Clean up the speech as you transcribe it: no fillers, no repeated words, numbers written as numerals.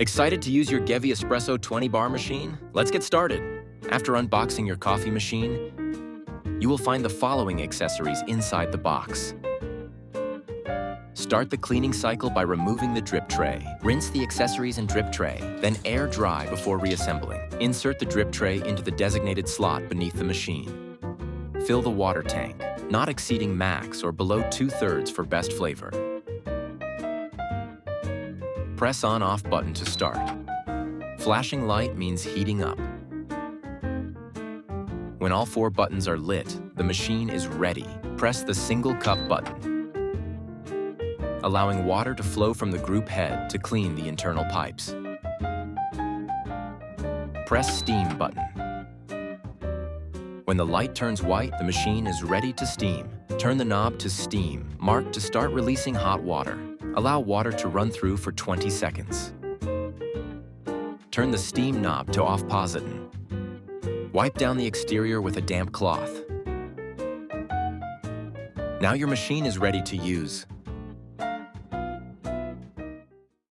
Excited to use your Gevi Espresso 20-bar machine? Let's get started. After unboxing your coffee machine, you will find the following accessories inside the box. Start the cleaning cycle by removing the drip tray. Rinse the accessories and drip tray, then air dry before reassembling. Insert the drip tray into the designated slot beneath the machine. Fill the water tank, not exceeding max or below 2/3 for best flavor. Press on/off button to start. Flashing light means heating up. When all 4 buttons are lit, the machine is ready. Press the single cup button, allowing water to flow from the group head to clean the internal pipes. Press steam button. When the light turns white, the machine is ready to steam. Turn the knob to steam, marked to start releasing hot water. Allow water to run through for 20 seconds. Turn the steam knob to off position. Wipe down the exterior with a damp cloth. Now your machine is ready to use.